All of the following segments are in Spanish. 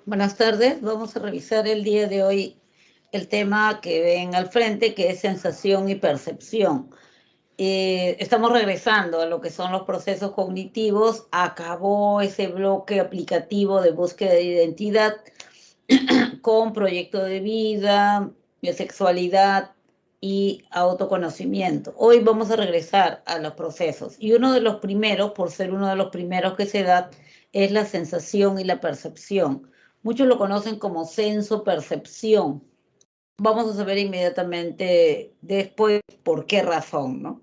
Buenas tardes, vamos a revisar el día de hoy el tema que ven al frente, que es sensación y percepción. Estamos regresando a lo que son los procesos cognitivos. Acabó ese bloque aplicativo de búsqueda de identidad con proyecto de vida, de sexualidad y autoconocimiento. Hoy vamos a regresar a los procesos. Y uno de los primeros, por ser uno de los primeros que se da, es la sensación y la percepción. Muchos lo conocen como senso-percepción. Vamos a saber inmediatamente después por qué razón, ¿no?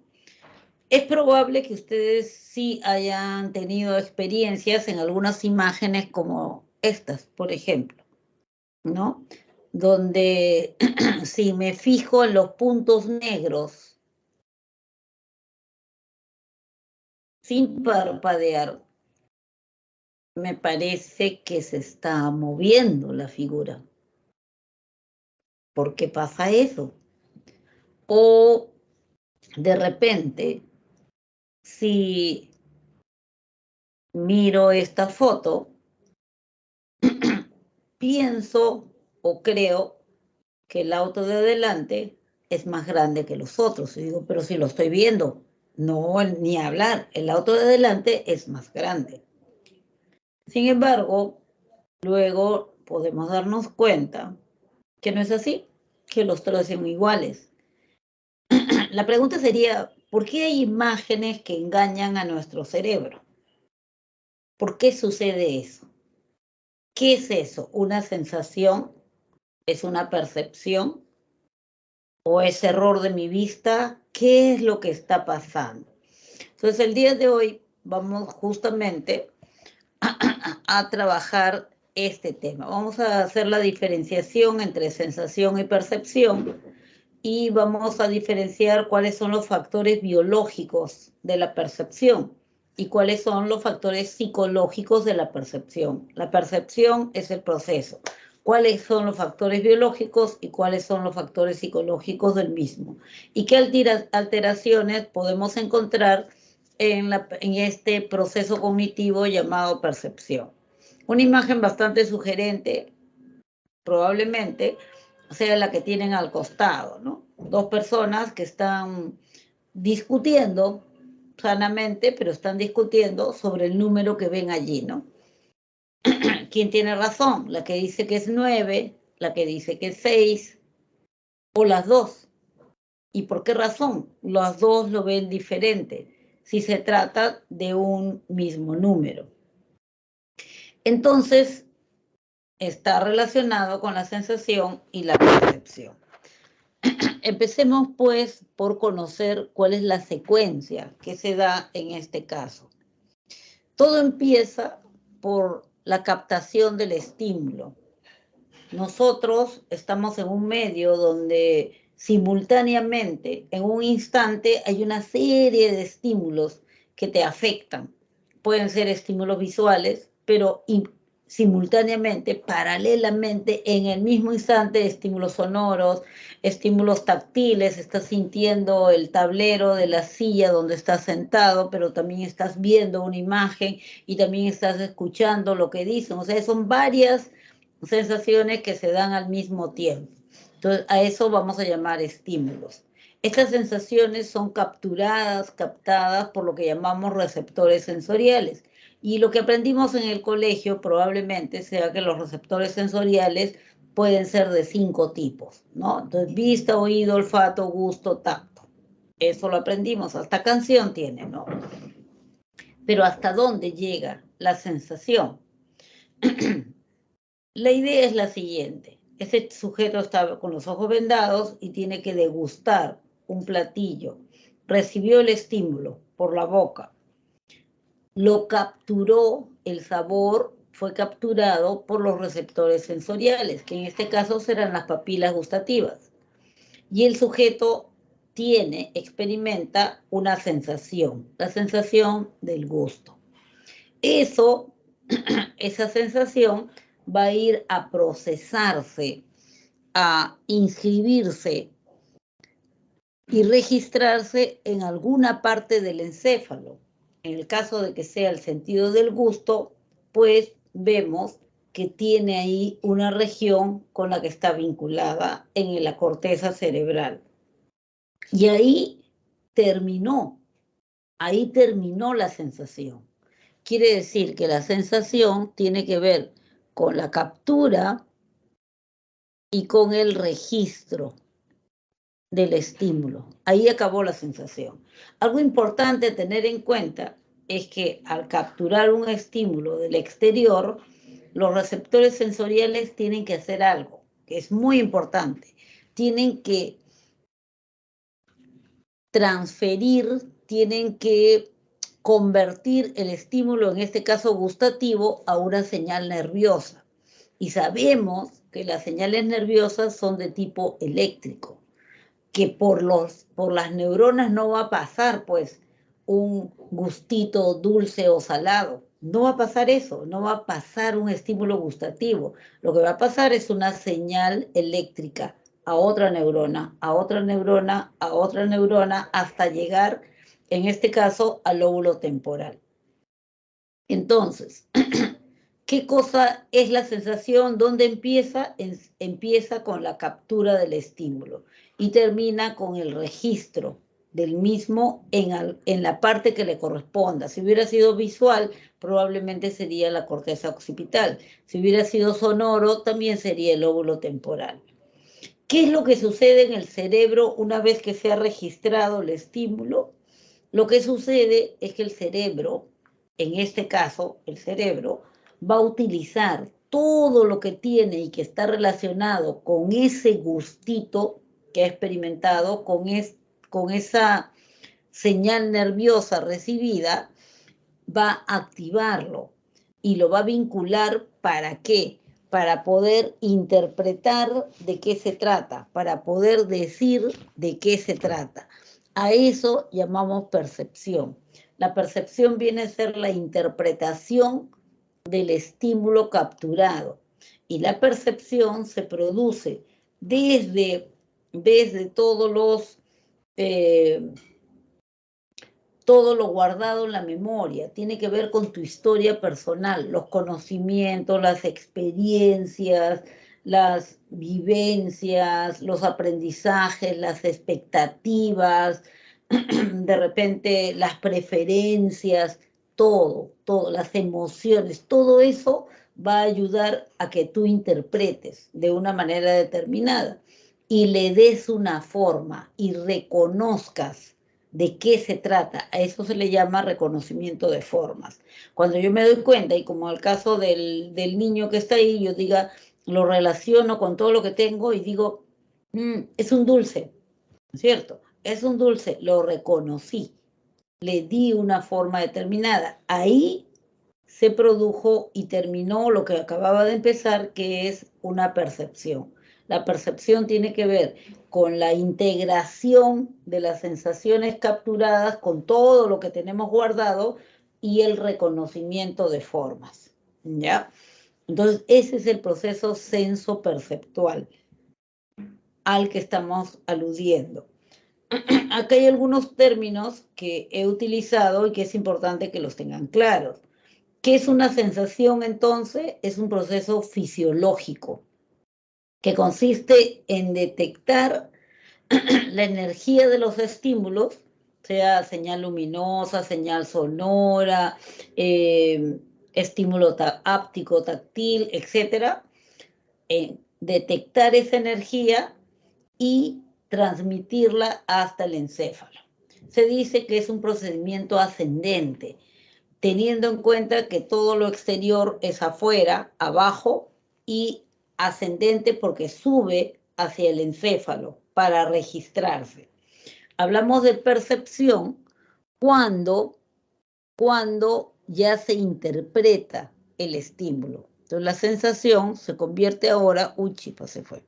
Es probable que ustedes sí hayan tenido experiencias en algunas imágenes como estas, por ejemplo, ¿no? Donde si me fijo en los puntos negros sin parpadear, me parece que se está moviendo la figura. ¿Por qué pasa eso? O de repente, si miro esta foto, pienso o creo que el auto de adelante es más grande que los otros. Y digo, pero si lo estoy viendo, no, ni hablar, el auto de adelante es más grande. Sin embargo, luego podemos darnos cuenta que no es así, que los tres son iguales. La pregunta sería, ¿por qué hay imágenes que engañan a nuestro cerebro? ¿Por qué sucede eso? ¿Qué es eso? ¿Una sensación? ¿Es una percepción? ¿O es error de mi vista? ¿Qué es lo que está pasando? Entonces, el día de hoy vamos justamente a trabajar este tema. Vamos a hacer la diferenciación entre sensación y percepción y vamos a diferenciar cuáles son los factores biológicos de la percepción y cuáles son los factores psicológicos de la percepción. La percepción es el proceso. ¿Cuáles son los factores biológicos y cuáles son los factores psicológicos del mismo? ¿Y qué alteraciones podemos encontrar en este proceso cognitivo llamado percepción? Una imagen bastante sugerente, probablemente, sea la que tienen al costado, ¿no? Dos personas que están discutiendo sanamente, pero están discutiendo sobre el número que ven allí, ¿no? ¿Quién tiene razón? La que dice que es 9, la que dice que es 6, o las dos. ¿Y por qué razón? Las dos lo ven diferente, si se trata de un mismo número. Entonces, está relacionado con la sensación y la percepción. Empecemos pues por conocer cuál es la secuencia que se da en este caso. Todo empieza por la captación del estímulo. Nosotros estamos en un medio donde simultáneamente, en un instante, hay una serie de estímulos que te afectan. Pueden ser estímulos visuales, pero simultáneamente, paralelamente, en el mismo instante, estímulos sonoros, estímulos táctiles. Estás sintiendo el tablero de la silla donde estás sentado, pero también estás viendo una imagen y también estás escuchando lo que dicen. O sea, son varias sensaciones que se dan al mismo tiempo. Entonces, a eso vamos a llamar estímulos. Estas sensaciones son captadas por lo que llamamos receptores sensoriales. Y lo que aprendimos en el colegio probablemente sea que los receptores sensoriales pueden ser de 5 tipos, ¿no? Entonces, vista, oído, olfato, gusto, tacto. Eso lo aprendimos, hasta canción tiene, ¿no? Pero ¿hasta dónde llega la sensación? La idea es la siguiente. Ese sujeto está con los ojos vendados y tiene que degustar un platillo. Recibió el estímulo por la boca. Lo capturó, el sabor fue capturado por los receptores sensoriales, que en este caso serán las papilas gustativas. Y el sujeto experimenta una sensación, la sensación del gusto. Esa sensación va a ir a procesarse, a inscribirse y registrarse en alguna parte del encéfalo. En el caso de que sea el sentido del gusto, pues vemos que tiene ahí una región con la que está vinculada en la corteza cerebral. Y ahí terminó la sensación. Quiere decir que la sensación tiene que ver con la captura y con el registro del estímulo. Ahí acabó la sensación. Algo importante a tener en cuenta es que al capturar un estímulo del exterior, los receptores sensoriales tienen que hacer algo, que es muy importante. Tienen que transferir, tienen que convertir el estímulo, en este caso gustativo, a una señal nerviosa. Y sabemos que las señales nerviosas son de tipo eléctrico, que por las neuronas no va a pasar, pues, un gustito dulce o salado. No va a pasar eso, no va a pasar un estímulo gustativo. Lo que va a pasar es una señal eléctrica a otra neurona, a otra neurona, a otra neurona, hasta llegar, en este caso, al lóbulo temporal. Entonces, ¿qué cosa es la sensación? ¿Dónde empieza? Empieza con la captura del estímulo y termina con el registro del mismo en la parte que le corresponda. Si hubiera sido visual, probablemente sería la corteza occipital. Si hubiera sido sonoro, también sería el lóbulo temporal. ¿Qué es lo que sucede en el cerebro una vez que se ha registrado el estímulo? Lo que sucede es que el cerebro, en este caso, el cerebro, va a utilizar todo lo que tiene y que está relacionado con ese gustito que ha experimentado, con esa señal nerviosa recibida, va a activarlo y lo va a vincular. ¿Para qué? Para poder interpretar de qué se trata, para poder decir de qué se trata. A eso llamamos percepción. La percepción viene a ser la interpretación del estímulo capturado. Y la percepción se produce desde todos todo lo guardado en la memoria, tiene que ver con tu historia personal, los conocimientos, las experiencias, las vivencias, los aprendizajes, las expectativas, de repente las preferencias, todo, las emociones, todo eso va a ayudar a que tú interpretes de una manera determinada y le des una forma y reconozcas de qué se trata. A eso se le llama reconocimiento de formas. Cuando yo me doy cuenta, y como el caso del niño que está ahí, yo diga, lo relaciono con todo lo que tengo y digo, es un dulce, ¿cierto? Es un dulce, lo reconocí, le di una forma determinada. Ahí se produjo y terminó lo que acababa de empezar, que es una percepción. La percepción tiene que ver con la integración de las sensaciones capturadas con todo lo que tenemos guardado y el reconocimiento de formas, ¿ya? Entonces, ese es el proceso senso-perceptual al que estamos aludiendo. Acá hay algunos términos que he utilizado y que es importante que los tengan claros. ¿Qué es una sensación entonces? Es un proceso fisiológico que consiste en detectar la energía de los estímulos, sea señal luminosa, señal sonora, estímulo áptico, táctil, etc. Detectar esa energía y transmitirla hasta el encéfalo. Se dice que es un procedimiento ascendente, teniendo en cuenta que todo lo exterior es afuera, abajo, y ascendente porque sube hacia el encéfalo para registrarse. Hablamos de percepción cuando ya se interpreta el estímulo. Entonces la sensación se convierte ahora, chipa, se fue.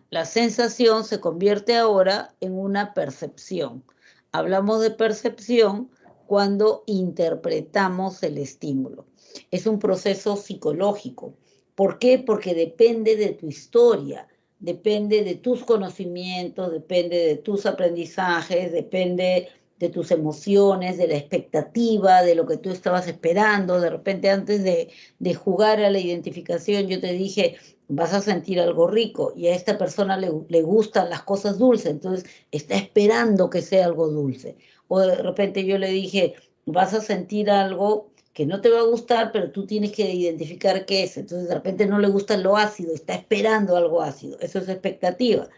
La sensación se convierte ahora en una percepción. Hablamos de percepción cuando interpretamos el estímulo. Es un proceso psicológico. ¿Por qué? Porque depende de tu historia, depende de tus conocimientos, depende de tus aprendizajes, depende de tus emociones, de la expectativa, de lo que tú estabas esperando. De repente antes de jugar a la identificación yo te dije, vas a sentir algo rico y a esta persona le gustan las cosas dulces, entonces está esperando que sea algo dulce. O de repente yo le dije, vas a sentir algo que no te va a gustar, pero tú tienes que identificar qué es. Entonces de repente no le gusta lo ácido, está esperando algo ácido. Eso es expectativa.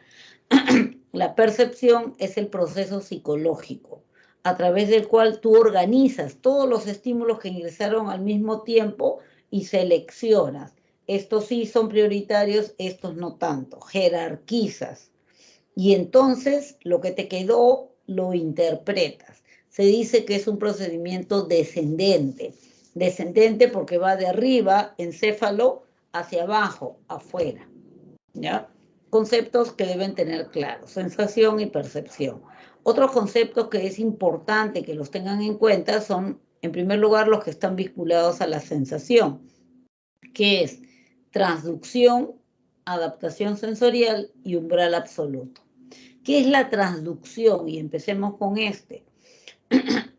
La percepción es el proceso psicológico a través del cual tú organizas todos los estímulos que ingresaron al mismo tiempo y seleccionas. Estos sí son prioritarios, estos no tanto. Jerarquizas. Y entonces lo que te quedó lo interpretas. Se dice que es un procedimiento descendente. Descendente porque va de arriba, encéfalo, hacia abajo, afuera. ¿Ya? Conceptos que deben tener claros, sensación y percepción. Otros conceptos que es importante que los tengan en cuenta son, en primer lugar, los que están vinculados a la sensación, que es transducción, adaptación sensorial y umbral absoluto. ¿Qué es la transducción? Y empecemos con este.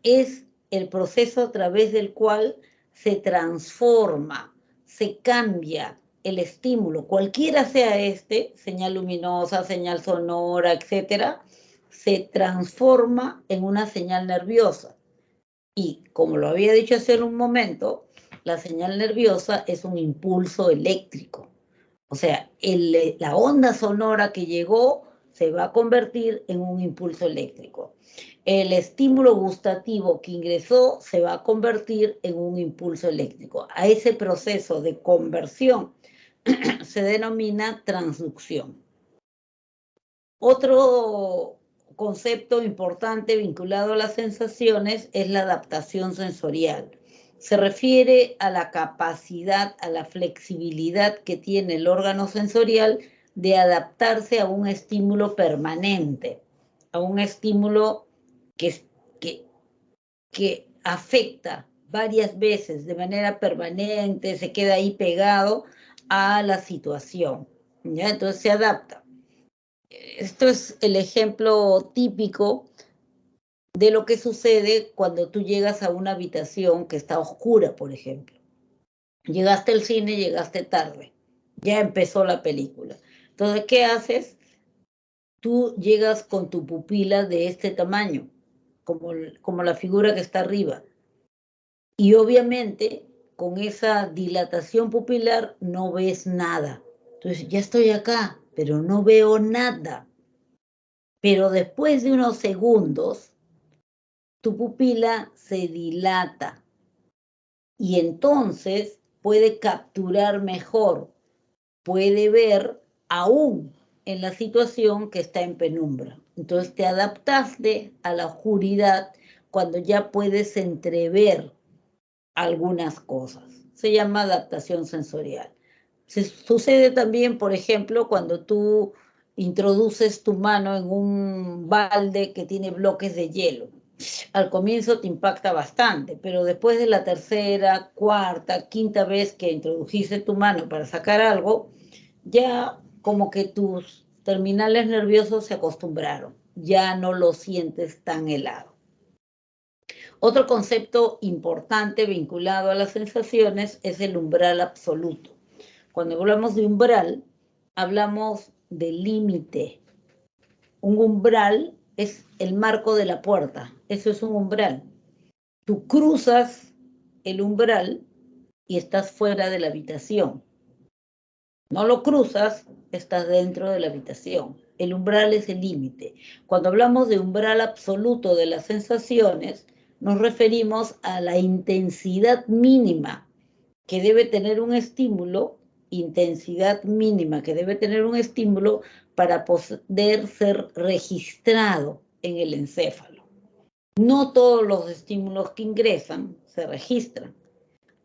Es el proceso a través del cual se transforma, se cambia el estímulo, cualquiera sea este, señal luminosa, señal sonora, etcétera, se transforma en una señal nerviosa. Y como lo había dicho hace un momento, la señal nerviosa es un impulso eléctrico. O sea, la onda sonora que llegó se va a convertir en un impulso eléctrico. El estímulo gustativo que ingresó se va a convertir en un impulso eléctrico. A ese proceso de conversión se denomina transducción. Otro concepto importante vinculado a las sensaciones es la adaptación sensorial. Se refiere a la capacidad, a la flexibilidad que tiene el órgano sensorial de adaptarse a un estímulo permanente, a un estímulo que afecta varias veces de manera permanente, se queda ahí pegado a la situación, ¿ya? Entonces se adapta. Esto es el ejemplo típico de lo que sucede cuando tú llegas a una habitación que está oscura, por ejemplo. Llegaste al cine, llegaste tarde, ya empezó la película. Entonces, ¿qué haces? Tú llegas con tu pupila de este tamaño, como la figura que está arriba. Y obviamente, con esa dilatación pupilar no ves nada. Entonces, ya estoy acá, pero no veo nada. Pero después de unos segundos, tu pupila se dilata y entonces puede capturar mejor, puede ver aún en la situación que está en penumbra. Entonces te adaptaste a la oscuridad cuando ya puedes entrever algunas cosas. Se llama adaptación sensorial. Sucede también, por ejemplo, cuando tú introduces tu mano en un balde que tiene bloques de hielo. Al comienzo te impacta bastante, pero después de la tercera, cuarta, quinta vez que introdujiste tu mano para sacar algo, ya como que tus terminales nerviosos se acostumbraron, ya no lo sientes tan helado. Otro concepto importante vinculado a las sensaciones es el umbral absoluto. Cuando hablamos de umbral, hablamos de límite. Un umbral es el marco de la puerta, eso es un umbral. Tú cruzas el umbral y estás fuera de la habitación. No lo cruzas, estás dentro de la habitación. El umbral es el límite. Cuando hablamos de umbral absoluto de las sensaciones, nos referimos a la intensidad mínima que debe tener un estímulo, intensidad mínima que debe tener un estímulo para poder ser registrado en el encéfalo. No todos los estímulos que ingresan se registran.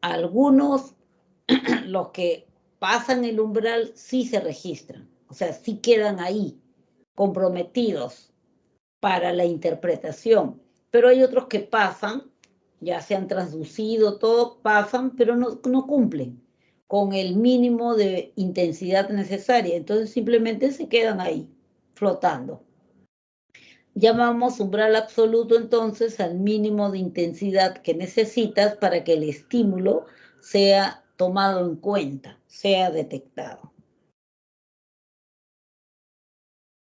Algunos, los que pasan el umbral, sí se registran. O sea, sí quedan ahí, comprometidos para la interpretación. Pero hay otros que pasan, ya se han transducido, todo, pasan, pero no cumplen con el mínimo de intensidad necesaria. Entonces simplemente se quedan ahí, flotando. Llamamos umbral absoluto entonces al mínimo de intensidad que necesitas para que el estímulo sea tomado en cuenta, sea detectado.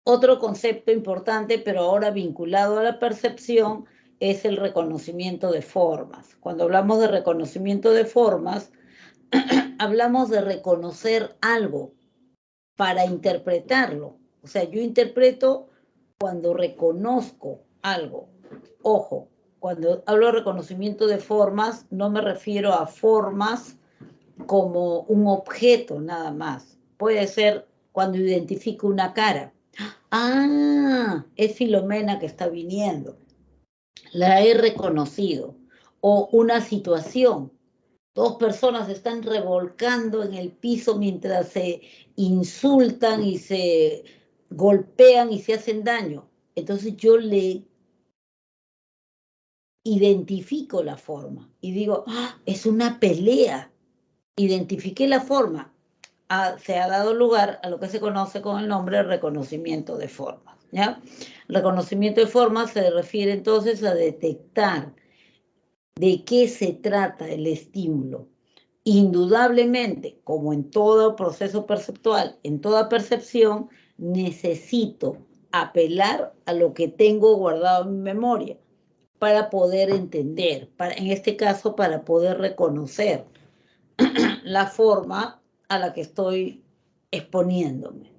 Otro concepto importante, pero ahora vinculado a la percepción, es el reconocimiento de formas. Cuando hablamos de reconocimiento de formas, hablamos de reconocer algo para interpretarlo. O sea, yo interpreto cuando reconozco algo. Ojo, cuando hablo de reconocimiento de formas, no me refiero a formas como un objeto nada más. Puede ser cuando identifico una cara. Ah, es Filomena que está viniendo. La he reconocido. O una situación. Dos personas se están revolcando en el piso mientras se insultan y se golpean y se hacen daño. Entonces yo le identifico la forma y digo, ah, es una pelea. Identifiqué la forma. Se ha dado lugar a lo que se conoce con el nombre de reconocimiento de formas. ¿Ya? Reconocimiento de formas se refiere entonces a detectar de qué se trata el estímulo. Indudablemente, como en todo proceso perceptual, en toda percepción, necesito apelar a lo que tengo guardado en mi memoria para poder entender, en este caso para poder reconocer la forma a la que estoy exponiéndome.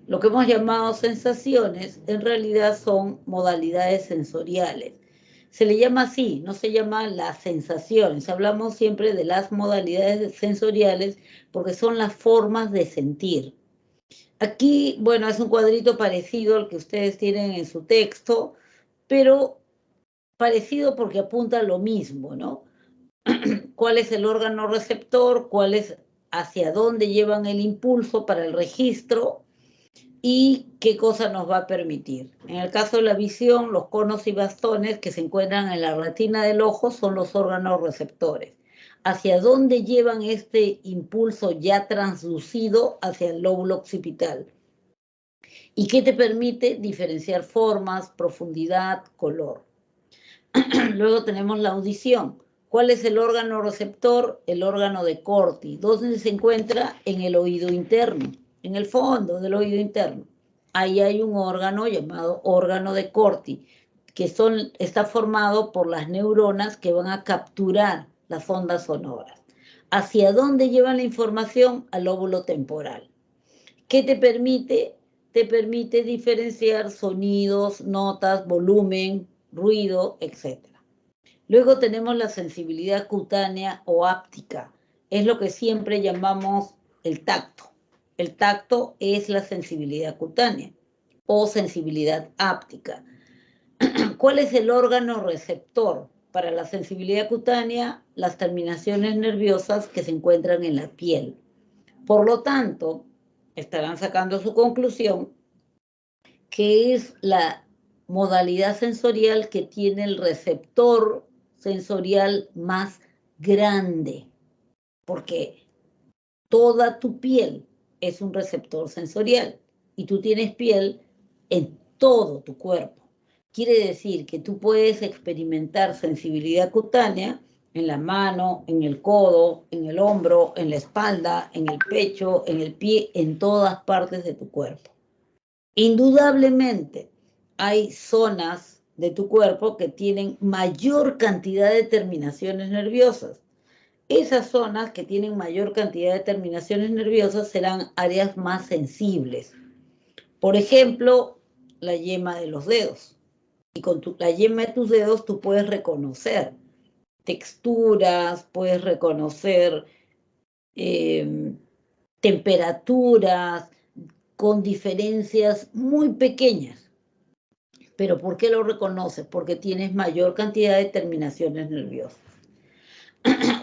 Lo que hemos llamado sensaciones en realidad son modalidades sensoriales. Se le llama así, no se llama las sensaciones. Hablamos siempre de las modalidades sensoriales porque son las formas de sentir. Aquí, bueno, es un cuadrito parecido al que ustedes tienen en su texto, pero parecido porque apunta a lo mismo, ¿no? ¿Cuál es el órgano receptor? ¿Cuál es hacia dónde llevan el impulso para el registro? ¿Y qué cosa nos va a permitir? En el caso de la visión, los conos y bastones que se encuentran en la retina del ojo son los órganos receptores. ¿Hacia dónde llevan este impulso ya transducido hacia el lóbulo occipital? ¿Y qué te permite diferenciar formas, profundidad, color? Luego tenemos la audición. ¿Cuál es el órgano receptor? El órgano de Corti. ¿Dónde se encuentra? En el oído interno, en el fondo del oído interno. Ahí hay un órgano llamado órgano de Corti, que está formado por las neuronas que van a capturar las ondas sonoras. ¿Hacia dónde llevan la información? Al lóbulo temporal. ¿Qué te permite? Te permite diferenciar sonidos, notas, volumen, ruido, etc. Luego tenemos la sensibilidad cutánea o áptica. Es lo que siempre llamamos el tacto. El tacto es la sensibilidad cutánea o sensibilidad áptica. ¿Cuál es el órgano receptor? Para la sensibilidad cutánea, las terminaciones nerviosas que se encuentran en la piel. Por lo tanto, estarán sacando su conclusión que es la modalidad sensorial que tiene el receptor sensorial más grande, porque toda tu piel es un receptor sensorial y tú tienes piel en todo tu cuerpo. Quiere decir que tú puedes experimentar sensibilidad cutánea en la mano, en el codo, en el hombro, en la espalda, en el pecho, en el pie, en todas partes de tu cuerpo. Indudablemente hay zonas de tu cuerpo que tienen mayor cantidad de terminaciones nerviosas. Esas zonas que tienen mayor cantidad de terminaciones nerviosas serán áreas más sensibles. Por ejemplo, la yema de los dedos. Y con la yema de tus dedos tú puedes reconocer texturas, puedes reconocer temperaturas con diferencias muy pequeñas. ¿Pero por qué lo reconoces? Porque tienes mayor cantidad de terminaciones nerviosas.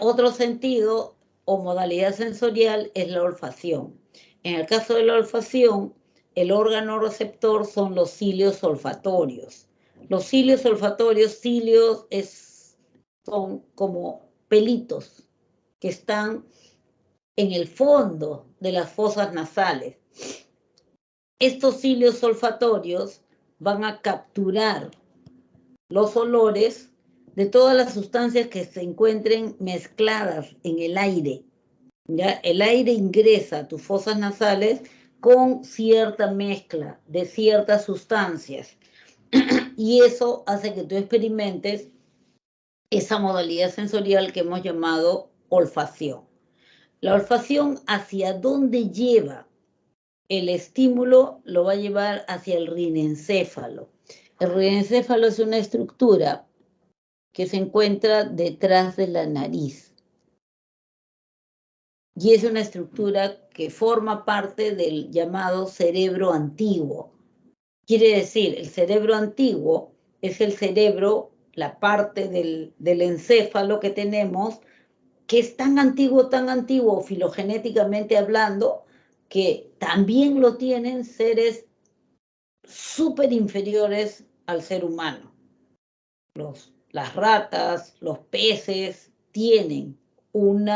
Otro sentido o modalidad sensorial es la olfacción. En el caso de la olfacción, el órgano receptor son los cilios olfatorios. Los cilios olfatorios, son como pelitos que están en el fondo de las fosas nasales. Estos cilios olfatorios van a capturar los olores de todas las sustancias que se encuentren mezcladas en el aire. ¿Ya? El aire ingresa a tus fosas nasales con cierta mezcla de ciertas sustancias y eso hace que tú experimentes esa modalidad sensorial que hemos llamado olfacción. La olfacción, ¿hacia dónde lleva? El estímulo lo va a llevar hacia el rinencéfalo. El rinencéfalo es una estructura que se encuentra detrás de la nariz. Y es una estructura que forma parte del llamado cerebro antiguo. Quiere decir, el cerebro antiguo es el cerebro, la parte del encéfalo que tenemos, que es tan antiguo, filogenéticamente hablando, que también lo tienen seres súper inferiores al ser humano. Las ratas, los peces, tienen un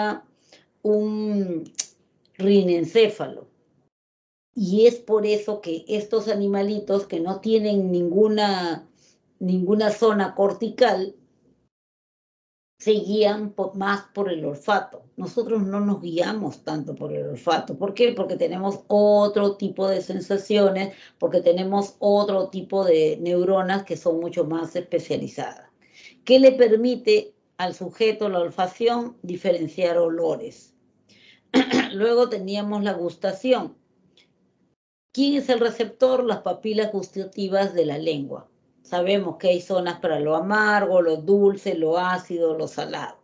rinencéfalo. Y es por eso que estos animalitos que no tienen ninguna zona cortical se guían más por el olfato. Nosotros no nos guiamos tanto por el olfato. ¿Por qué? Porque tenemos otro tipo de sensaciones, porque tenemos otro tipo de neuronas que son mucho más especializadas. ¿Qué le permite al sujeto la olfacción? Diferenciar olores. Luego teníamos la gustación. ¿Quién es el receptor? Las papilas gustativas de la lengua. Sabemos que hay zonas para lo amargo, lo dulce, lo ácido, lo salado.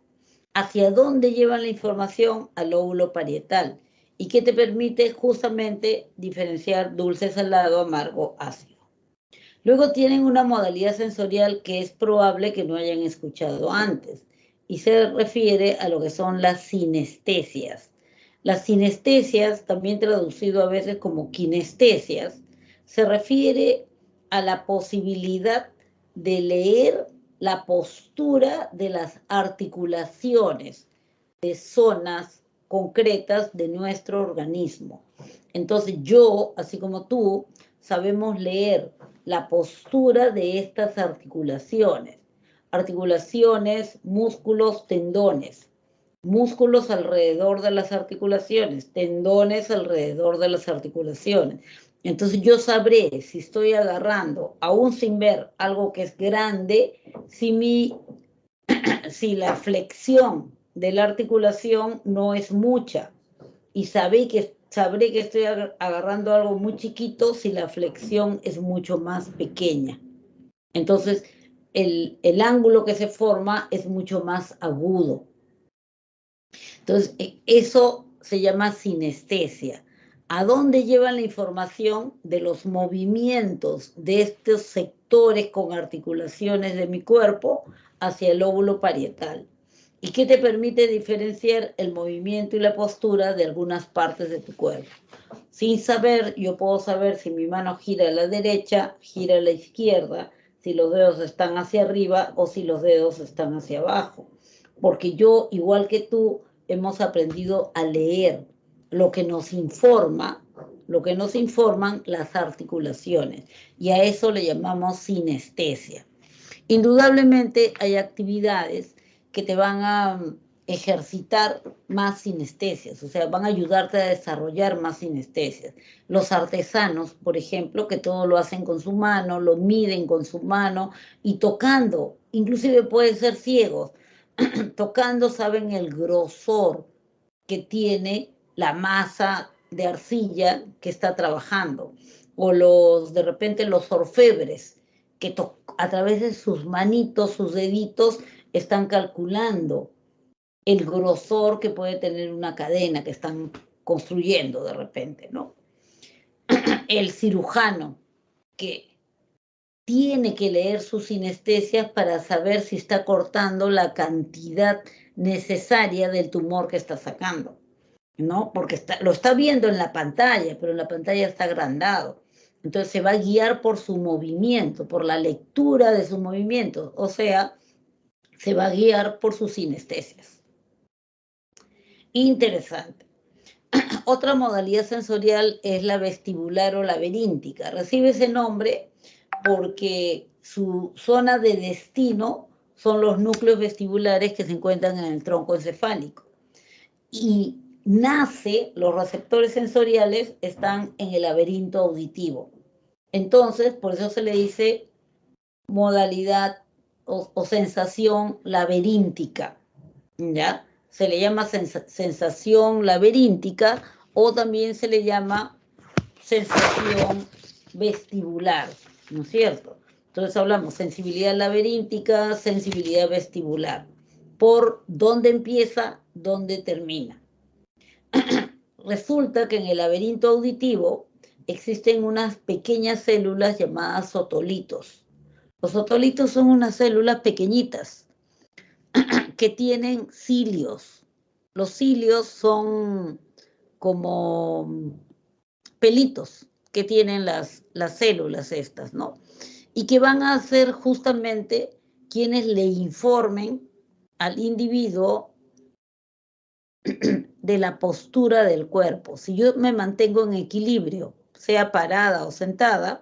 ¿Hacia dónde llevan la información? Al lóbulo parietal. ¿Y qué te permite justamente diferenciar dulce, salado, amargo, ácido? Luego tienen una modalidad sensorial que es probable que no hayan escuchado antes y se refiere a lo que son las sinestesias. Las sinestesias, también traducido a veces como kinestesias, se refiere a la posibilidad de leer la postura de las articulaciones de zonas concretas de nuestro organismo. Entonces yo, así como tú, sabemos leer la postura de estas articulaciones. Articulaciones, músculos, tendones. Músculos alrededor de las articulaciones, tendones alrededor de las articulaciones. Entonces yo sabré si estoy agarrando, aún sin ver algo que es grande, si la flexión de la articulación no es mucha. Y sabré que estoy agarrando algo muy chiquito si la flexión es mucho más pequeña. Entonces, el ángulo que se forma es mucho más agudo. Entonces, eso se llama sinestesia. ¿A dónde llevan la información de los movimientos de estos sectores con articulaciones de mi cuerpo hacia el lóbulo parietal? ¿Y qué te permite diferenciar el movimiento y la postura de algunas partes de tu cuerpo? Sin saber, yo puedo saber si mi mano gira a la derecha, gira a la izquierda, si los dedos están hacia arriba o si los dedos están hacia abajo. Porque yo, igual que tú, hemos aprendido a leer lo que nos informan las articulaciones. Y a eso le llamamos sinestesia. Indudablemente hay actividades que te van a ejercitar más sinestesias, o sea, van a ayudarte a desarrollar más sinestesias. Los artesanos, por ejemplo, que todo lo hacen con su mano, lo miden con su mano y tocando, inclusive pueden ser ciegos, tocando saben el grosor que tiene la masa de arcilla que está trabajando, o de repente los orfebres, que a través de sus manitos, sus deditos, están calculando el grosor que puede tener una cadena que están construyendo de repente, ¿no? El cirujano, que tiene que leer sus sinestesias para saber si está cortando la cantidad necesaria del tumor que está sacando, ¿no? Porque lo está viendo en la pantalla, pero en la pantalla está agrandado. Entonces se va a guiar por su movimiento, por la lectura de sus movimientos, o sea, se va a guiar por sus sinestesias. Interesante. Otra modalidad sensorial es la vestibular o laberíntica. Recibe ese nombre porque su zona de destino son los núcleos vestibulares que se encuentran en el tronco encefálico. Y los receptores sensoriales están en el laberinto auditivo. Entonces, por eso se le dice modalidad o sensación laberíntica, ¿ya? Se le llama sensación laberíntica o también se le llama sensación vestibular, ¿no es cierto? Entonces hablamos sensibilidad laberíntica, sensibilidad vestibular. ¿Por dónde empieza, dónde termina? Resulta que en el laberinto auditivo existen unas pequeñas células llamadas otolitos. Los otolitos son unas células pequeñitas que tienen cilios. Los cilios son como pelitos que tienen las células estas, ¿no? Y que van a ser justamente quienes le informen al individuo de la postura del cuerpo. Si yo me mantengo en equilibrio, sea parada o sentada,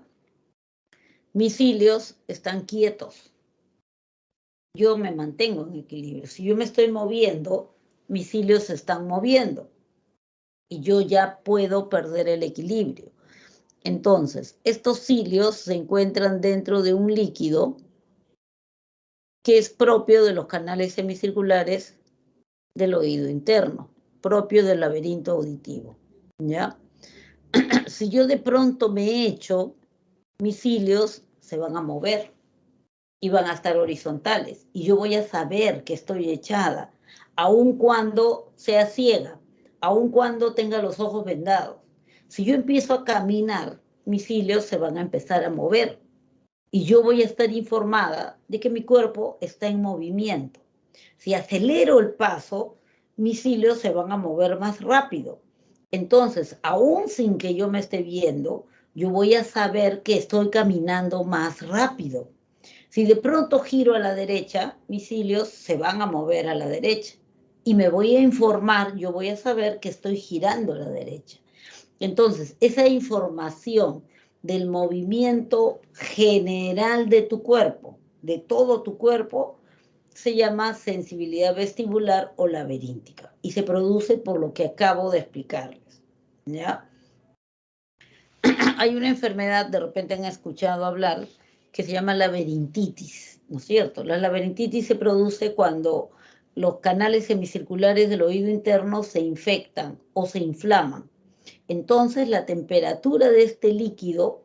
mis cilios están quietos. Yo me mantengo en equilibrio. Si yo me estoy moviendo, mis cilios se están moviendo y yo ya puedo perder el equilibrio. Entonces, estos cilios se encuentran dentro de un líquido que es propio de los canales semicirculares del oído interno, propio del laberinto auditivo, ¿ya? Si yo de pronto me echo, mis cilios se van a mover y van a estar horizontales y yo voy a saber que estoy echada, aun cuando sea ciega, aun cuando tenga los ojos vendados. Si yo empiezo a caminar, mis cilios se van a empezar a mover y yo voy a estar informada de que mi cuerpo está en movimiento. Si acelero el paso, mis cilios se van a mover más rápido. Entonces, aún sin que yo me esté viendo, yo voy a saber que estoy caminando más rápido. Si de pronto giro a la derecha, mis cilios se van a mover a la derecha y me voy a informar, yo voy a saber que estoy girando a la derecha. Entonces, esa información del movimiento general de tu cuerpo, de todo tu cuerpo, se llama sensibilidad vestibular o laberíntica y se produce por lo que acabo de explicarles, ¿ya? Hay una enfermedad, de repente han escuchado hablar, que se llama laberintitis, ¿no es cierto? La laberintitis se produce cuando los canales semicirculares del oído interno se infectan o se inflaman. Entonces la temperatura de este líquido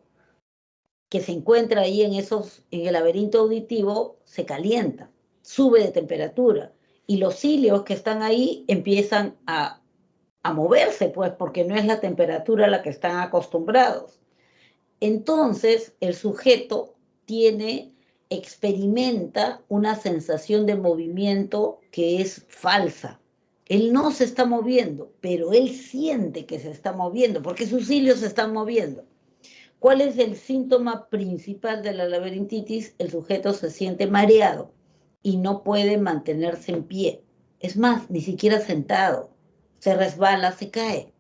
que se encuentra ahí en el laberinto auditivo se calienta, sube de temperatura y los cilios que están ahí empiezan a moverse, pues, porque no es la temperatura a la que están acostumbrados. Entonces el sujeto experimenta una sensación de movimiento que es falsa. Él no se está moviendo, pero él siente que se está moviendo, porque sus cilios se están moviendo. ¿Cuál es el síntoma principal de la laberintitis? El sujeto se siente mareado y no puede mantenerse en pie. Es más, ni siquiera sentado. Se resbala, se cae.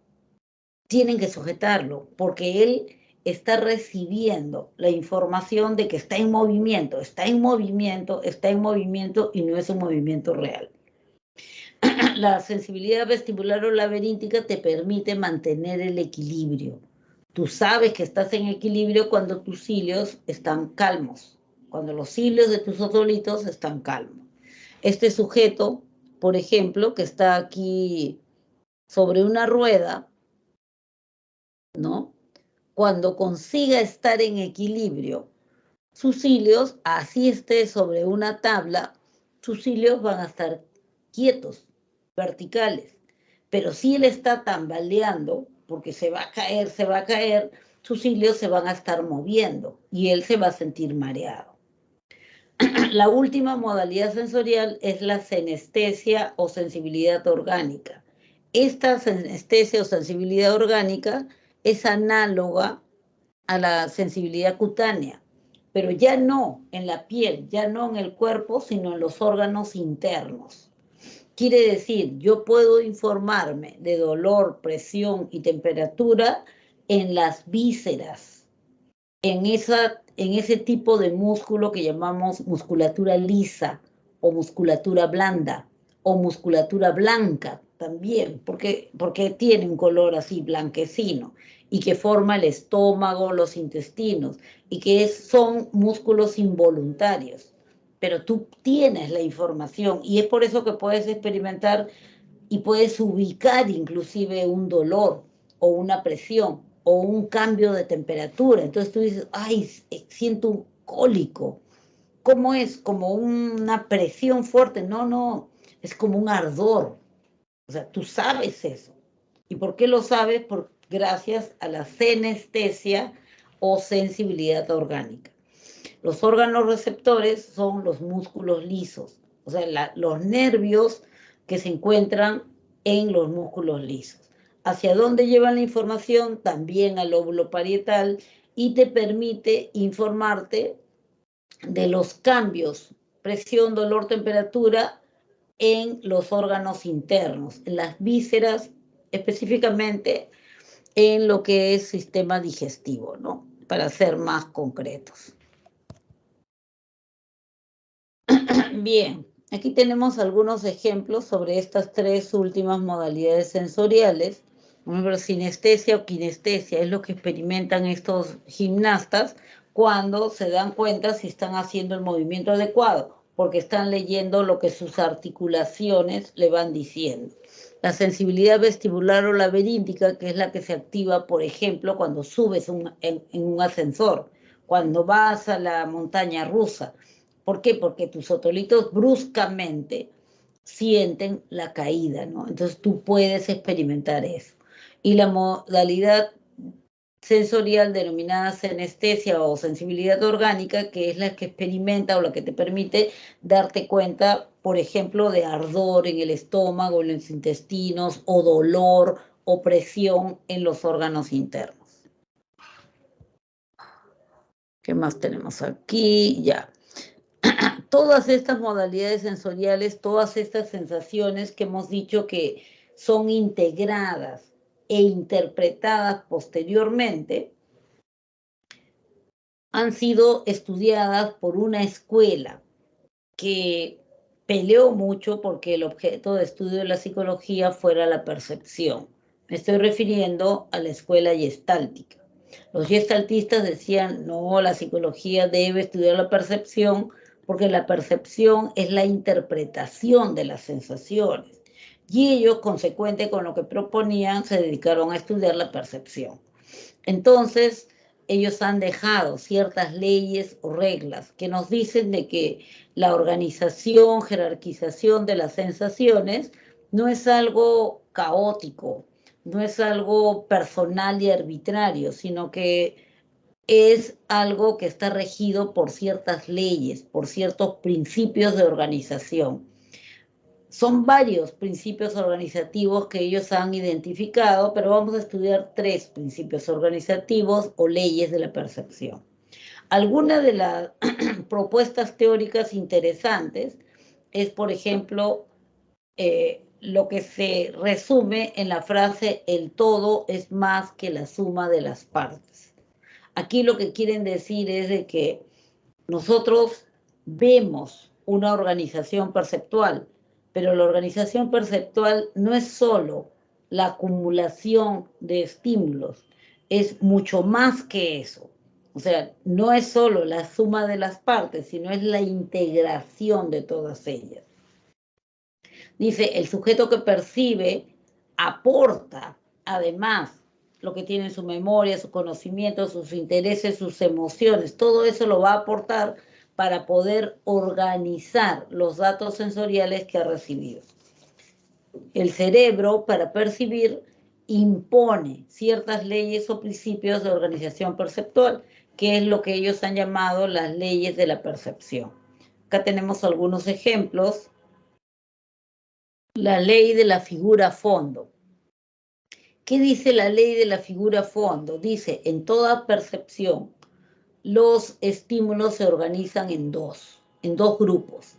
Tienen que sujetarlo porque él está recibiendo la información de que está en movimiento, está en movimiento, está en movimiento y no es un movimiento real. La sensibilidad vestibular o laberíntica te permite mantener el equilibrio. Tú sabes que estás en equilibrio cuando tus cilios están calmos, cuando los cilios de tus otolitos están calmos. Este sujeto, por ejemplo, que está aquí sobre una rueda, ¿no? Cuando consiga estar en equilibrio, sus cilios, así esté sobre una tabla, sus cilios van a estar quietos, verticales. Pero si él está tambaleando, porque se va a caer, sus cilios se van a estar moviendo y él se va a sentir mareado. La última modalidad sensorial es la senestesia o sensibilidad orgánica. Esta senestesia o sensibilidad orgánica es análoga a la sensibilidad cutánea, pero ya no en la piel, ya no en el cuerpo, sino en los órganos internos. Quiere decir, yo puedo informarme de dolor, presión y temperatura en las vísceras, en en ese tipo de músculo que llamamos musculatura lisa o musculatura blanda o musculatura blanca también, porque tiene un color así blanquecino y que forma el estómago, los intestinos y que son músculos involuntarios. Pero tú tienes la información y es por eso que puedes experimentar y puedes ubicar inclusive un dolor o una presión o un cambio de temperatura. Entonces tú dices, ay, siento un cólico. ¿Cómo es? Como una presión fuerte. No, no, es como un ardor. O sea, tú sabes eso. ¿Y por qué lo sabes? Gracias a la senestesia o sensibilidad orgánica. Los órganos receptores son los músculos lisos, o sea, los nervios que se encuentran en los músculos lisos. ¿Hacia dónde llevan la información? También al lóbulo parietal y te permite informarte de los cambios, presión, dolor, temperatura en los órganos internos, en las vísceras, específicamente en lo que es sistema digestivo, ¿no? Para ser más concretos. Bien, aquí tenemos algunos ejemplos sobre estas tres últimas modalidades sensoriales. Por ejemplo, sinestesia o kinestesia es lo que experimentan estos gimnastas cuando se dan cuenta si están haciendo el movimiento adecuado, porque están leyendo lo que sus articulaciones le van diciendo. La sensibilidad vestibular o laberíntica, que es la que se activa, por ejemplo, cuando subes en un ascensor, cuando vas a la montaña rusa. ¿Por qué? Porque tus otolitos bruscamente sienten la caída, ¿no? Entonces tú puedes experimentar eso. Y la modalidad sensorial denominada senestesia o sensibilidad orgánica, que es la que experimenta o la que te permite darte cuenta, por ejemplo, de ardor en el estómago, en los intestinos, o dolor o presión en los órganos internos. ¿Qué más tenemos aquí? Ya. Todas estas modalidades sensoriales, todas estas sensaciones que hemos dicho que son integradas e interpretadas posteriormente, han sido estudiadas por una escuela que peleó mucho porque el objeto de estudio de la psicología fuera la percepción. Me estoy refiriendo a la escuela gestáltica. Los gestaltistas decían, no, la psicología debe estudiar la percepción porque la percepción es la interpretación de las sensaciones. Y ellos, consecuente con lo que proponían, se dedicaron a estudiar la percepción. Entonces, ellos han dejado ciertas leyes o reglas que nos dicen de que la organización, jerarquización de las sensaciones no es algo caótico, no es algo personal y arbitrario, sino que es algo que está regido por ciertas leyes, por ciertos principios de organización. Son varios principios organizativos que ellos han identificado, pero vamos a estudiar tres principios organizativos o leyes de la percepción. Algunas de las propuestas teóricas interesantes es, por ejemplo, lo que se resume en la frase el todo es más que la suma de las partes. Aquí lo que quieren decir es de que nosotros vemos una organización perceptual, pero la organización perceptual no es solo la acumulación de estímulos, es mucho más que eso. O sea, no es solo la suma de las partes, sino es la integración de todas ellas. Dice, el sujeto que percibe aporta, además, lo que tiene en su memoria, su conocimiento, sus intereses, sus emociones, todo eso lo va a aportar para poder organizar los datos sensoriales que ha recibido. El cerebro, para percibir, impone ciertas leyes o principios de organización perceptual, que es lo que ellos han llamado las leyes de la percepción. Acá tenemos algunos ejemplos. La ley de la figura fondo. ¿Qué dice la ley de la figura fondo? Dice, en toda percepción, los estímulos se organizan en dos grupos.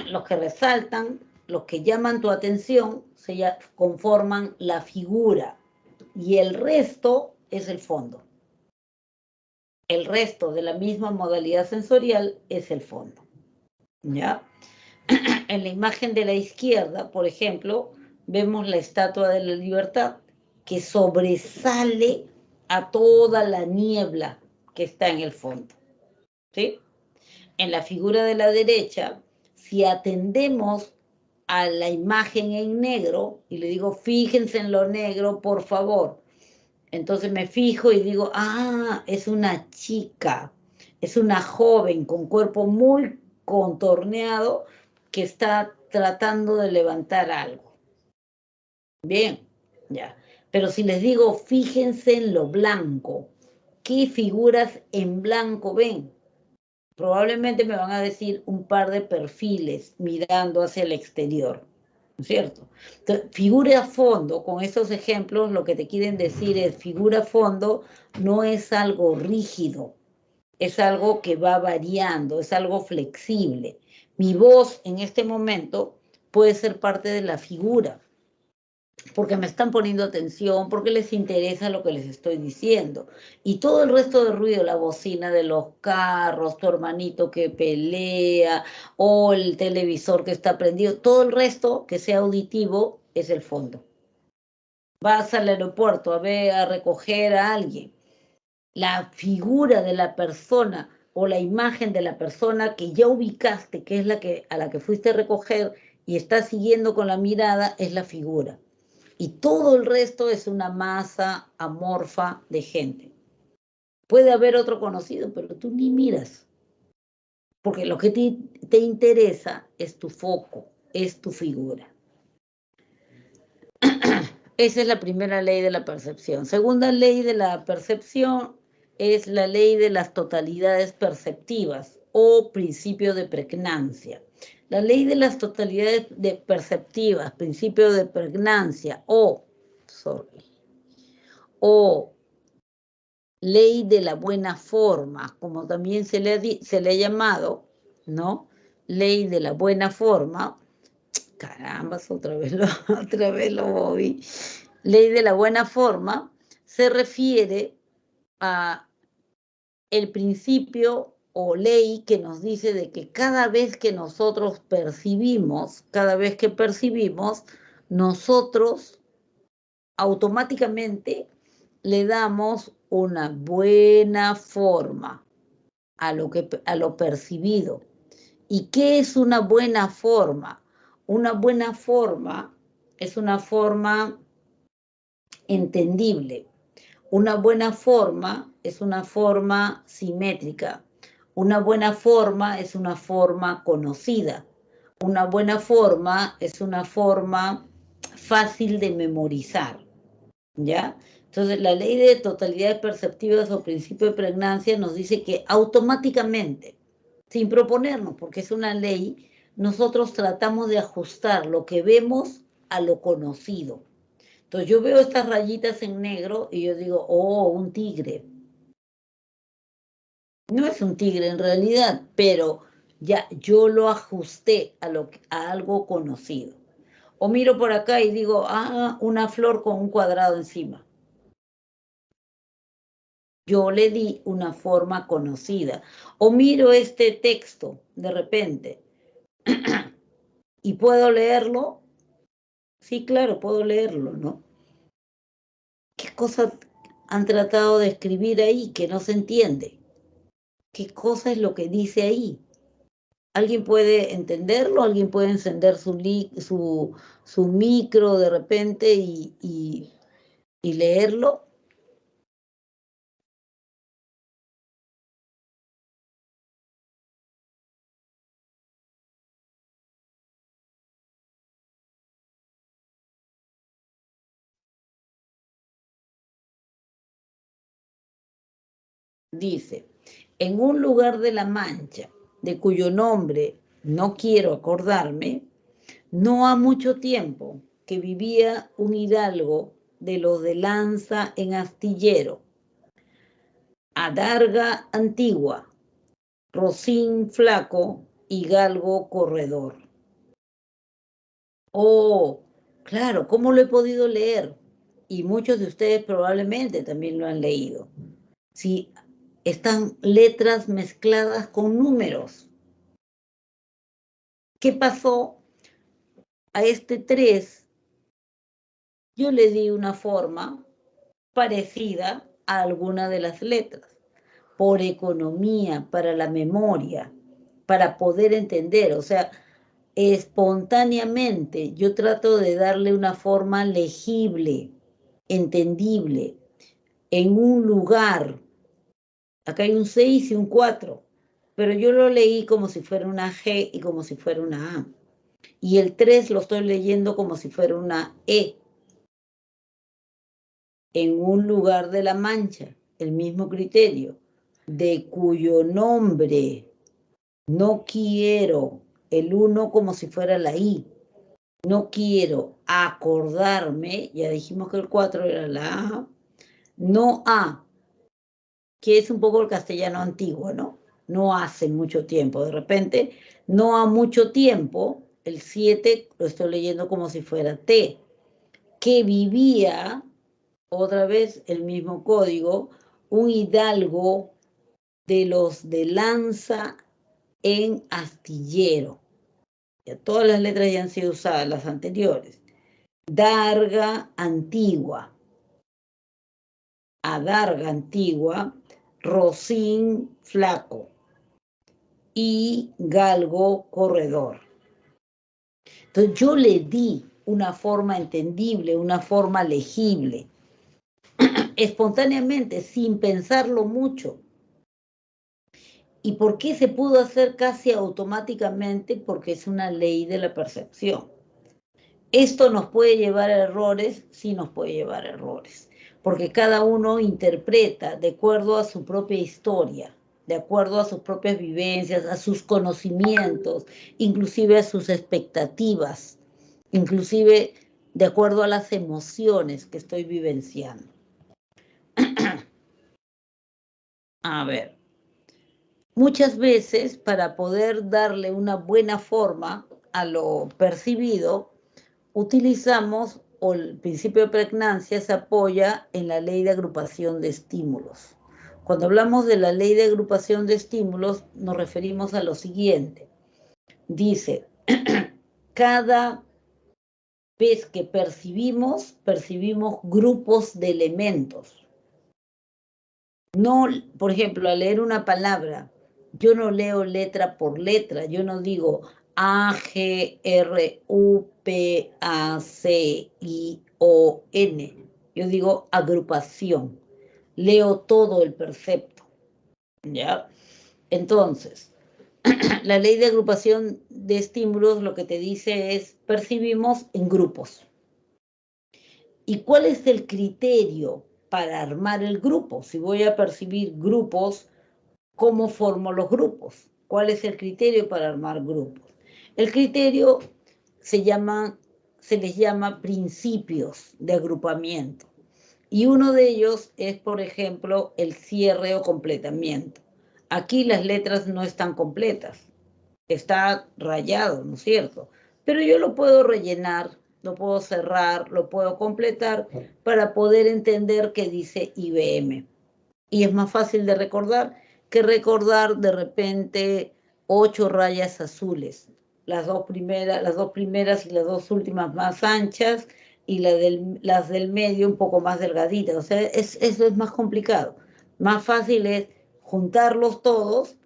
Los que resaltan, los que llaman tu atención, conforman la figura y el resto es el fondo. El resto de la misma modalidad sensorial es el fondo, ¿ya? En la imagen de la izquierda, por ejemplo, vemos la Estatua de la Libertad, que sobresale a toda la niebla que está en el fondo, ¿sí? En la figura de la derecha, si atendemos a la imagen en negro, y le digo, fíjense en lo negro, por favor. Entonces me fijo y digo, ah, es una chica, es una joven con cuerpo muy contorneado que está tratando de levantar algo. Bien, ya. Pero si les digo, fíjense en lo blanco, ¿qué figuras en blanco ven? Probablemente me van a decir un par de perfiles mirando hacia el exterior, ¿no es cierto? Entonces, figura a fondo, con estos ejemplos lo que te quieren decir es, figura a fondo no es algo rígido, es algo que va variando, es algo flexible. Mi voz en este momento puede ser parte de la figura, porque me están poniendo atención, porque les interesa lo que les estoy diciendo. Y todo el resto de ruido, la bocina de los carros, tu hermanito que pelea, o el televisor que está prendido, todo el resto que sea auditivo es el fondo. Vas al aeropuerto a ver, a recoger a alguien. La figura de la persona o la imagen de la persona que ya ubicaste, que es la que, a la que fuiste a recoger y estás siguiendo con la mirada, es la figura. Y todo el resto es una masa amorfa de gente. Puede haber otro conocido, pero tú ni miras, porque lo que te interesa es tu foco, es tu figura. Esa es la primera ley de la percepción. Segunda ley de la percepción es la ley de las totalidades perceptivas o principio de pregnancia. La ley de las totalidades perceptivas, principio de pregnancia o ley de la buena forma, como también se le ha llamado, ¿no? Ley de la buena forma. Carambas, otra vez lo moví. Ley de la buena forma se refiere a el principio o ley que nos dice de que cada vez que nosotros percibimos, nosotros automáticamente le damos una buena forma a lo percibido. ¿Y qué es una buena forma? Una buena forma es una forma entendible. Una buena forma es una forma simétrica. Una buena forma es una forma conocida. Una buena forma es una forma fácil de memorizar. ¿Ya? Entonces, la ley de totalidades perceptivas o principio de pregnancia nos dice que automáticamente, sin proponernos, porque es una ley, nosotros tratamos de ajustar lo que vemos a lo conocido. Entonces, yo veo estas rayitas en negro y yo digo, oh, un tigre. No es un tigre en realidad, pero ya yo lo ajusté a algo conocido. O miro por acá y digo, ah, una flor con un cuadrado encima. Yo le di una forma conocida. O miro este texto de repente y puedo leerlo. Sí, claro, puedo leerlo, ¿no? ¿Qué cosa han tratado de escribir ahí que no se entiende? ¿Qué cosa es lo que dice ahí? ¿Alguien puede entenderlo? ¿Alguien puede encender su micro de repente y leerlo? Dice, en un lugar de La Mancha, de cuyo nombre no quiero acordarme, no ha mucho tiempo que vivía un hidalgo de los de lanza en astillero, adarga antigua, rocín flaco y galgo corredor. Oh, claro, ¿cómo lo he podido leer? Y muchos de ustedes probablemente también lo han leído. Si Están letras mezcladas con números. ¿Qué pasó? A este 3 yo le di una forma parecida a alguna de las letras, por economía, para la memoria, para poder entender. O sea, espontáneamente yo trato de darle una forma legible, entendible, en un lugar. Acá hay un 6 y un 4, pero yo lo leí como si fuera una G y como si fuera una A. Y el 3 lo estoy leyendo como si fuera una E. En un lugar de la Mancha, el mismo criterio, de cuyo nombre no quiero, el 1 como si fuera la I, no quiero acordarme, ya dijimos que el 4 era la A, no A, que es un poco el castellano antiguo, ¿no? No hace mucho tiempo, de repente, no ha mucho tiempo, el 7 lo estoy leyendo como si fuera T, que vivía, otra vez el mismo código, un hidalgo de los de lanza en astillero. Ya todas las letras ya han sido usadas, las anteriores. Darga antigua, adarga antigua, rocín flaco y galgo corredor. Entonces yo le di una forma entendible, una forma legible, espontáneamente, sin pensarlo mucho. ¿Y por qué se pudo hacer casi automáticamente? Porque es una ley de la percepción. ¿Esto nos puede llevar a errores? Sí nos puede llevar a errores, porque cada uno interpreta de acuerdo a su propia historia, de acuerdo a sus propias vivencias, a sus conocimientos, inclusive a sus expectativas, inclusive de acuerdo a las emociones que estoy vivenciando. A ver, muchas veces para poder darle una buena forma a lo percibido, utilizamos, o el principio de pregnancia se apoya en la ley de agrupación de estímulos. Cuando hablamos de la ley de agrupación de estímulos, nos referimos a lo siguiente. Dice, cada vez que percibimos grupos de elementos. No, por ejemplo, al leer una palabra, yo no leo letra por letra, yo no digo A, G, R, U, P, A, C, I, O, N. Yo digo agrupación. Leo todo el percepto, ¿ya? Entonces, la ley de agrupación de estímulos lo que te dice es percibimos en grupos. ¿Y cuál es el criterio para armar el grupo? Si voy a percibir grupos, ¿cómo formo los grupos? ¿Cuál es el criterio para armar grupos? El criterio se les llama principios de agrupamiento. Y uno de ellos es, por ejemplo, el cierre o completamiento. Aquí las letras no están completas, está rayado, ¿no es cierto? Pero yo lo puedo rellenar, lo puedo cerrar, lo puedo completar para poder entender qué dice IBM. Y es más fácil de recordar que recordar de repente 8 rayas azules, las dos primeras y las dos últimas más anchas y las del medio un poco más delgaditas. O sea, eso es más complicado. Más fácil es juntarlos todos,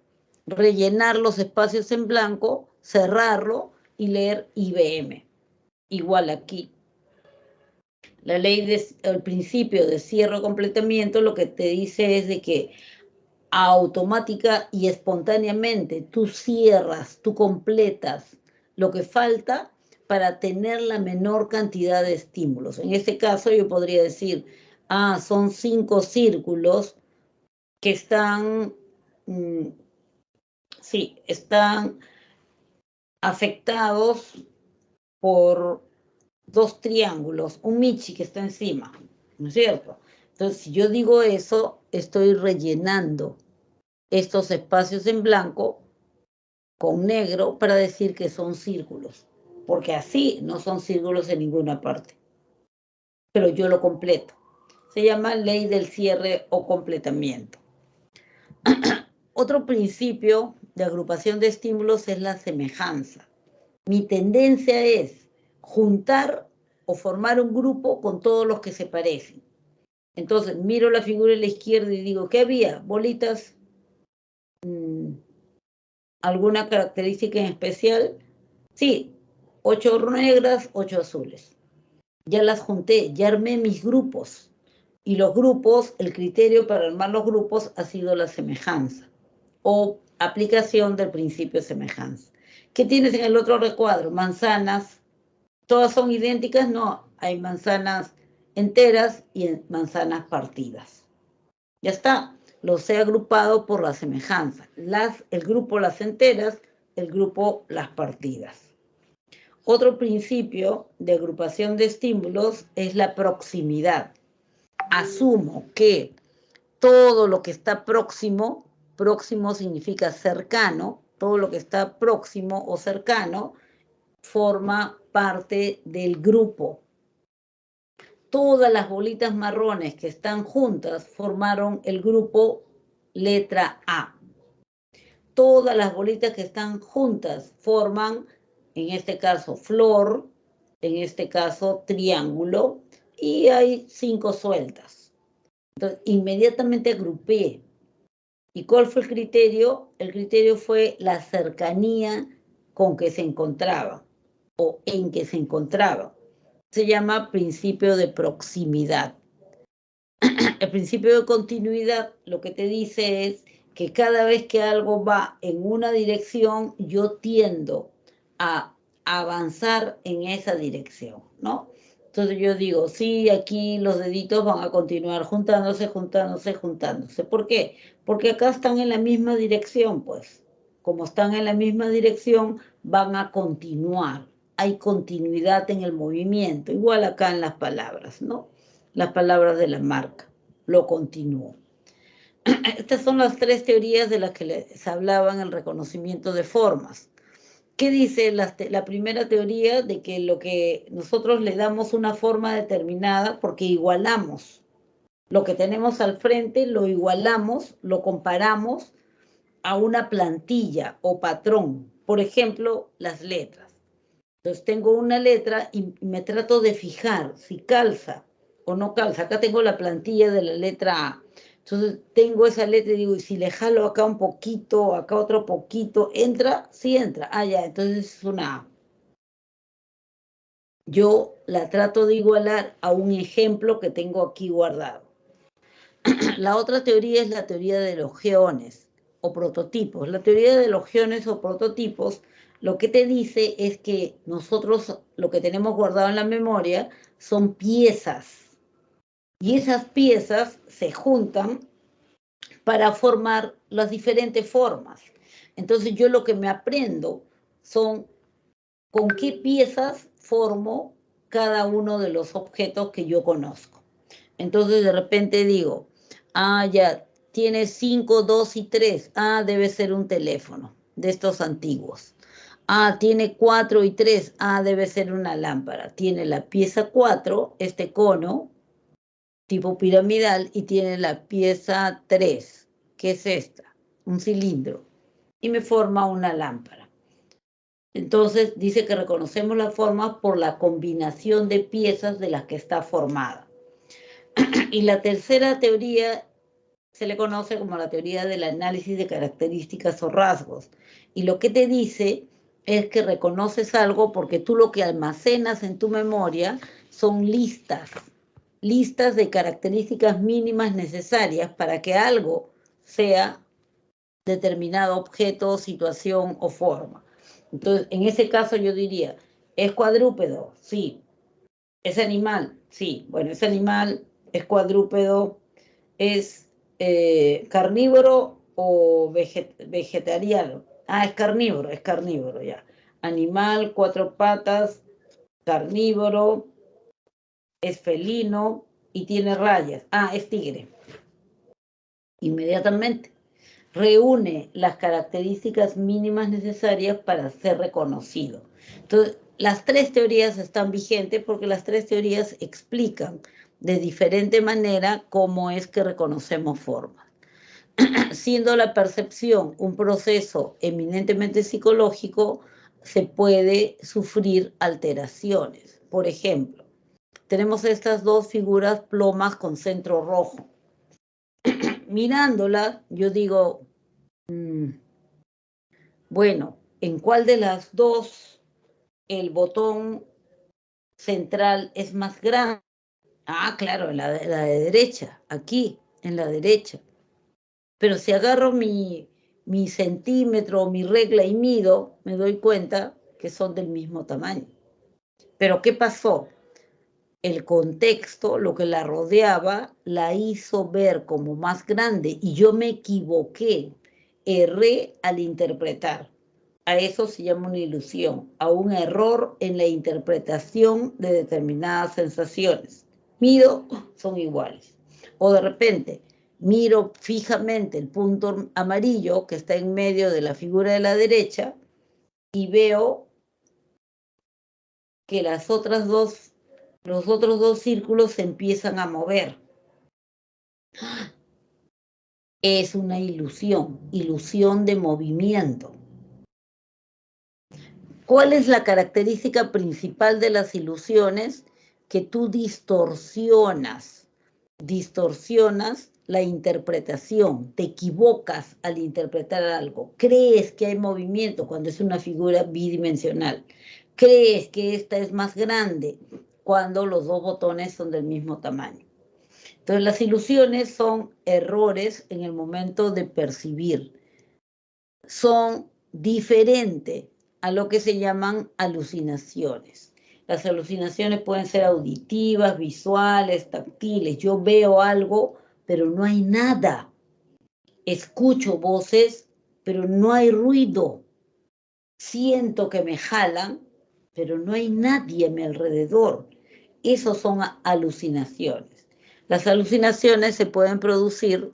rellenar los espacios en blanco, cerrarlo y leer IBM. Igual aquí. La ley el principio de cierre o completamiento lo que te dice es de que automática y espontáneamente tú cierras, tú completas lo que falta para tener la menor cantidad de estímulos. En este caso yo podría decir, son 5 círculos que están, sí, están afectados por 2 triángulos, un Michi que está encima, ¿no es cierto? Entonces, si yo digo eso, estoy rellenando estos espacios en blanco con negro para decir que son círculos, porque así no son círculos en ninguna parte, pero yo lo completo. Se llama ley del cierre o completamiento. Otro principio de agrupación de estímulos es la semejanza. Mi tendencia es juntar o formar un grupo con todos los que se parecen. Entonces, miro la figura de la izquierda y digo, ¿qué había? Bolitas, ¿alguna característica en especial? Sí, 8 negras, 8 azules. Ya las junté, ya armé mis grupos. Y los grupos, el criterio para armar los grupos ha sido la semejanza o aplicación del principio de semejanza. ¿Qué tienes en el otro recuadro? Manzanas. ¿Todas son idénticas? No, hay manzanas enteras y manzanas partidas. Ya está, los he agrupado por la semejanza. El grupo las enteras, el grupo las partidas. Otro principio de agrupación de estímulos es la proximidad. Asumo que todo lo que está próximo, próximo significa cercano, todo lo que está próximo o cercano forma parte del grupo. Todas las bolitas marrones que están juntas formaron el grupo letra A. Todas las bolitas que están juntas forman, en este caso, flor, en este caso, triángulo, y hay 5 sueltas. Entonces, inmediatamente agrupé. ¿Y cuál fue el criterio? El criterio fue la cercanía con que se encontraba o en que se encontraba. Se llama principio de proximidad. El principio de continuidad lo que te dice es que cada vez que algo va en una dirección, yo tiendo a avanzar en esa dirección, ¿no? Entonces yo digo, sí, aquí los deditos van a continuar juntándose, juntándose, juntándose. ¿Por qué? Porque acá están en la misma dirección, pues. Como están en la misma dirección, van a continuar. Hay continuidad en el movimiento, igual acá en las palabras, ¿no? Las palabras de la marca. Lo continúo. Estas son las 3 teorías de las que les hablaba en el reconocimiento de formas. ¿Qué dice la primera teoría? De que lo que nosotros le damos una forma determinada porque igualamos. Lo que tenemos al frente lo igualamos, lo comparamos a una plantilla o patrón. Por ejemplo, las letras. Entonces tengo una letra y me trato de fijar si calza o no calza. Acá tengo la plantilla de la letra A. Entonces tengo esa letra y digo, y si le jalo acá un poquito, acá otro poquito, ¿entra? Sí entra. Ah, ya, entonces es una A. Yo la trato de igualar a un ejemplo que tengo aquí guardado. La otra teoría es la teoría de los geones o prototipos. La teoría de los geones o prototipos lo que te dice es que nosotros lo que tenemos guardado en la memoria son piezas. Y esas piezas se juntan para formar las diferentes formas. Entonces yo lo que me aprendo son con qué piezas formo cada uno de los objetos que yo conozco. Entonces de repente digo, ah, ya, tiene 5, 2 y 3. Ah, debe ser un teléfono de estos antiguos. Ah, tiene 4 y 3. Ah, debe ser una lámpara. Tiene la pieza 4, este cono, tipo piramidal, y tiene la pieza 3, que es esta, un cilindro. Y me forma una lámpara. Entonces dice que reconocemos la forma por la combinación de piezas de las que está formada. Y la tercera teoría se le conoce como la teoría del análisis de características o rasgos. Y lo que te dice es que reconoces algo porque tú lo que almacenas en tu memoria son listas de características mínimas necesarias para que algo sea determinado objeto, situación o forma. Entonces, en ese caso yo diría, ¿es cuadrúpedo? Sí. ¿Es animal? Sí. Bueno, ese animal es cuadrúpedo, es carnívoro o vegetariano. Ah, es carnívoro, ya. Animal, 4 patas, carnívoro, es felino y tiene rayas. Ah, es tigre. Inmediatamente reúne las características mínimas necesarias para ser reconocido. Entonces, las 3 teorías están vigentes porque las 3 teorías explican de diferente manera cómo es que reconocemos formas. Siendo la percepción un proceso eminentemente psicológico, se puede sufrir alteraciones. Por ejemplo, tenemos estas dos figuras plomas con centro rojo. Mirándolas, yo digo, bueno, ¿en cuál de las dos el botón central es más grande? Ah, claro, la de derecha, aquí, en la derecha. Pero si agarro mi centímetro, mi regla y mido, me doy cuenta que son del mismo tamaño. Pero ¿qué pasó? El contexto, lo que la rodeaba, la hizo ver como más grande y yo me equivoqué, erré al interpretar. A eso se llama una ilusión, a un error en la interpretación de determinadas sensaciones. Mido, son iguales. O de repente, miro fijamente el punto amarillo que está en medio de la figura de la derecha y veo que los otros dos círculos se empiezan a mover. Es una ilusión de movimiento. ¿Cuál es la característica principal de las ilusiones? Que tú distorsionas la interpretación, te equivocas al interpretar algo, crees que hay movimiento cuando es una figura bidimensional, crees que esta es más grande cuando los dos botones son del mismo tamaño. Entonces las ilusiones son errores en el momento de percibir, son diferentes a lo que se llaman alucinaciones. Las alucinaciones pueden ser auditivas, visuales, táctiles. Yo veo algo, pero no hay nada. Escucho voces, pero no hay ruido. Siento que me jalan, pero no hay nadie a mi alrededor. Esos son alucinaciones. Las alucinaciones se pueden producir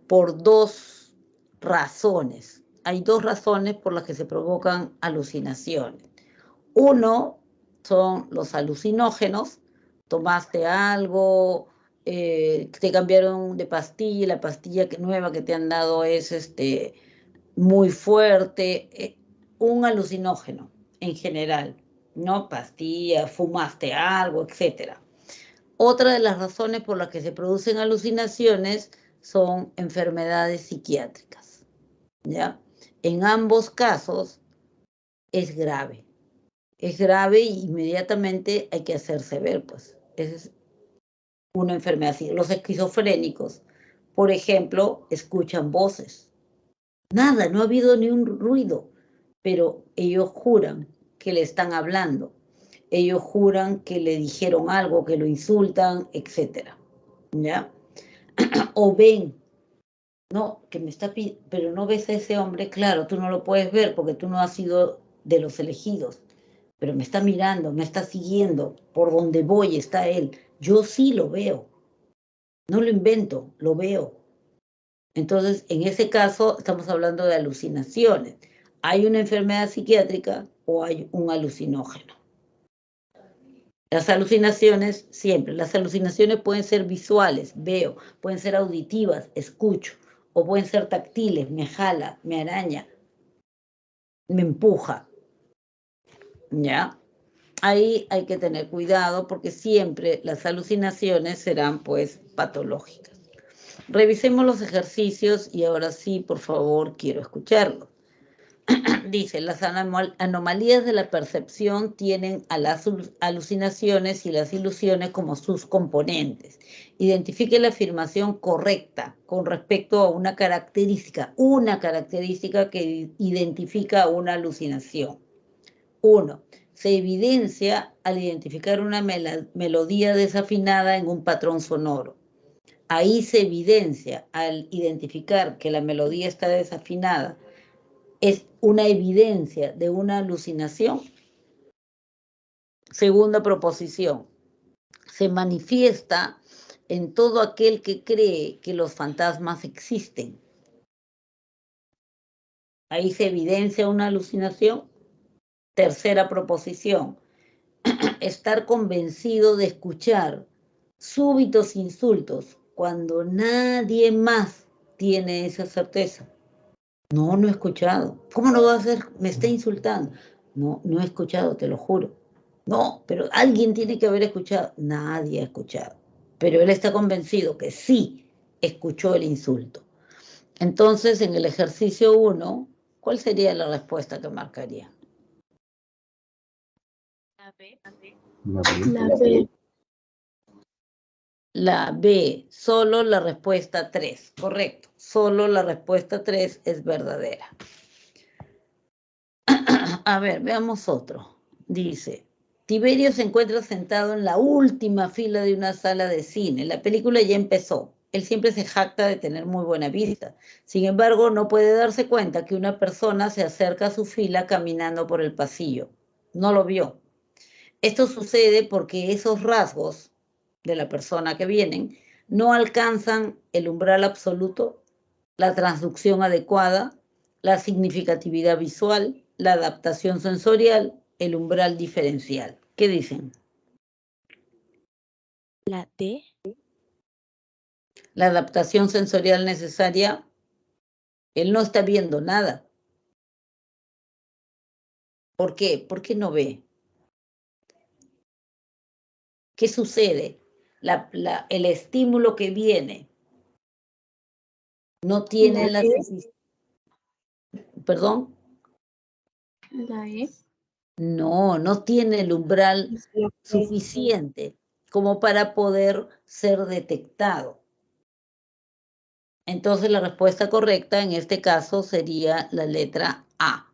por dos razones. Hay dos razones por las que se provocan alucinaciones. Uno son los alucinógenos. Tomaste algo, te cambiaron de pastilla, la pastilla nueva que te han dado es muy fuerte. Un alucinógeno en general, ¿no? Pastillas, fumaste algo, etc. Otra de las razones por las que se producen alucinaciones son enfermedades psiquiátricas, ¿ya? En ambos casos es grave. Es grave y inmediatamente hay que hacerse ver, pues. Es una enfermedad así. Los esquizofrénicos, por ejemplo, escuchan voces. Nada, no ha habido ni un ruido, pero ellos juran que le están hablando. Ellos juran que le dijeron algo, que lo insultan, etc. ¿Ya? O ven, no, que me está pidiendo, pero no ves a ese hombre, claro, tú no lo puedes ver porque tú no has sido de los elegidos, pero me está mirando, me está siguiendo, por donde voy está él. Yo sí lo veo, no lo invento, lo veo. Entonces, en ese caso, estamos hablando de alucinaciones. ¿Hay una enfermedad psiquiátrica o hay un alucinógeno? Las alucinaciones, siempre, las alucinaciones pueden ser visuales, veo, pueden ser auditivas, escucho, o pueden ser táctiles, me jala, me araña, me empuja, ¿ya? Ahí hay que tener cuidado porque siempre las alucinaciones serán pues patológicas. Revisemos los ejercicios y ahora sí, por favor, quiero escucharlos. Dice, las anomalías de la percepción tienen a las alucinaciones y las ilusiones como sus componentes. Identifique la afirmación correcta con respecto a una característica que identifica una alucinación. 1. Se evidencia al identificar una melodía desafinada en un patrón sonoro. Ahí se evidencia al identificar que la melodía está desafinada. Es una evidencia de una alucinación. Segunda proposición, se manifiesta en todo aquel que cree que los fantasmas existen. Ahí se evidencia una alucinación. Tercera proposición, estar convencido de escuchar súbitos insultos cuando nadie más tiene esa certeza? No, no he escuchado. ¿Cómo no va a ser? Me está insultando. No, no he escuchado, te lo juro. No, pero alguien tiene que haber escuchado. Nadie ha escuchado. Pero él está convencido que sí escuchó el insulto. Entonces, en el ejercicio 1, ¿cuál sería la respuesta que marcaría? La B. La B. La B, solo la respuesta 3, correcto. Solo la respuesta 3 es verdadera. A ver, veamos otro. Dice, Tiberio se encuentra sentado en la última fila de una sala de cine. La película ya empezó. Él siempre se jacta de tener muy buena vista. Sin embargo, no puede darse cuenta que una persona se acerca a su fila caminando por el pasillo. No lo vio. Esto sucede porque esos rasgos de la persona que vienen no alcanzan el umbral absoluto, la transducción adecuada, la significatividad visual, la adaptación sensorial, el umbral diferencial. ¿Qué dicen? La D. La adaptación sensorial necesaria, él no está viendo nada. ¿Por qué? ¿Por qué no ve? ¿Qué sucede? El estímulo que viene no tiene la ¿Perdón? La E. No, no tiene el umbral suficiente como para poder ser detectado. Entonces la respuesta correcta en este caso sería la letra A.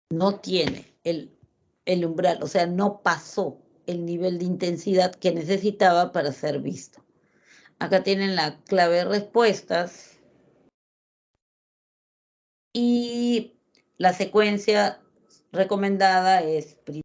No tiene el umbral, o sea, no pasó el nivel de intensidad que necesitaba para ser visto. Acá tienen la clave de respuestas y la secuencia recomendada es